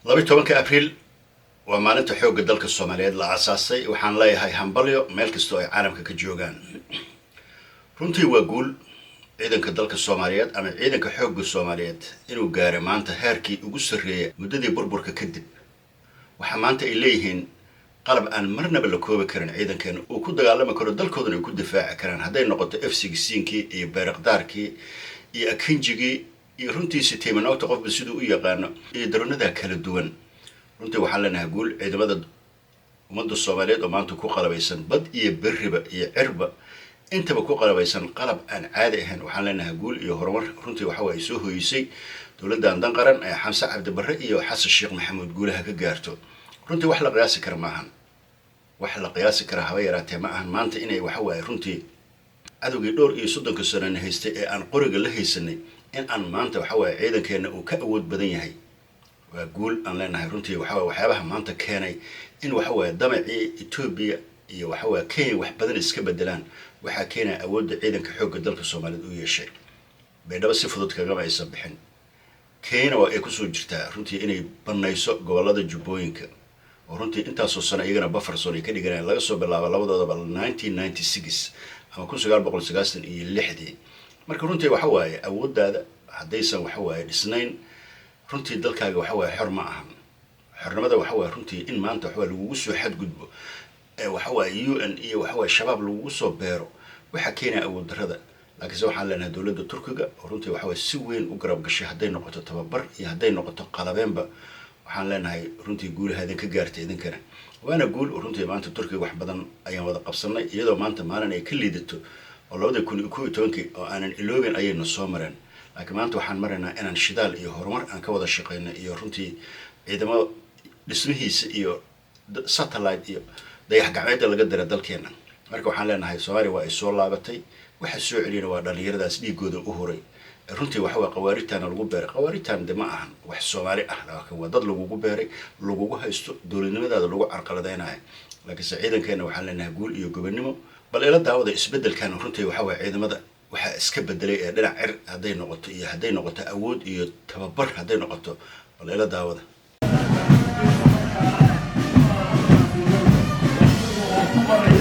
12 أبريل ومالنت حوق دلك الصوماليات لا أساسي وحان ليهاي همبليو ميل كستو أي عالم كجوجان runtii waa guul ciidanka dalka Soomaaliyeed ama ciidanka xoogga Soomaaliyeed inuu gaaray maanta heerkii ugu sareeyay muddadii burburka kadib waxa maanta ay leeyihiin qalab aan marnaba la koobi karin ciidankeena uu ku dagaalami karo dalkoodana ku difaaci karaan haday noqoto F-16kii iyo Bayraktarkii iyo Akinjigii iyo runtii siteemanowta qofba sidoo u yaqaan iyo daroonada kala duwan runtii waxa leenahay guul ciidamada ummadda Soomaaliyeed oo maanta ku qalabaysan bad iyo bariba iyo cirba intaba ku qalabaysan qalab aan caadi ahayn waxaan leenahay guul iyo horumar runtii waxa way soo hooyisay dawladda qaran ee Xamse Cabdi Barre iyo Xasan Sheekh Maxamuud guulaha ka gaarto runtii wax la qiyaasi karo maahan wax la qiyaasi karo haba yaraatee ma ahan maanta inay waxa way runtii adowgii dhowr iyo 30 sano haystay ee aan qoriga la haysanay in aan maanta waxa way ciidankeena uu ka awood badan yahay waa guul aan leenahay runtii waxa way waxyaabaha maanta keenay in waxa way damacii Ethiopia iyo waxa way Kenya wax badan iska bedelaan waxa keenay awoodda ciidanka xoogga dalka Soomaaliyeed u yeeshay beedaba si fudud kaga aysan bixin Kenya waa ay ku soo jirtaa runtii inay banayso gobolada Jubbooyinka oo runtii intaas oo sano iyagana buffer zone ka dhiganayaan laga soo bilaabo labadoodaba 1996 ama 1996 marka runtii waxa waaye awooddaada hadaysan waxa waaye dhisnayn runtii dalkaaga waxa waaye xor ma ahan xornimada waxa waaye runtii in maanta waxa lagu soo xadgudbo waxa waaye UN iyo waxa waaye shabaab lagu soo beero waxa keenay awood darrada laakiin waxaan leenahay dawladda Turkiga oo runtii waxa waaye si weyn u garab gashay haday noqoto tababar iyo haday noqoto qalabeenba waxaan leenahay runtii guulahaadin ka gaartay idinkana waana guul runtii maanta Turkiga wax badan ayaan wada qabsanay iyadoo maanta maalin ay ka liidato oo 2012 oo aanan iloobin ayayna soo mareen laakiin maanta waxaan maraynaa inaan shidaal iyo horumar aan ka wada shaqeyno iyo runtii ciidamada dhismihiisa iyo satellite iyo dayax gacmeedda laga diray dalkeena marka waxaan leenahay Soomaaliya waa ay soo laabatay waxa soo celiyay waa dhalinyaradaas dhiigooda u horay runtii waxa waa qawaaritaan lagu beeray qawaaritaan dima ahan wax Soomaali ah laakiin waa dad lagu beeray lagu haysto dawladnimadaada lagu carqaladeynayo laakiin ciidankeena waxaan leenahay guul iyo gobonimo bal ila daawada isbedelkan runtii waxa waa ciidamada waxa iska bedelay ee dhinac cir haday noqoto iyo haday noqoto awood iyo tababar haday noqoto bal ila daawada Thank you.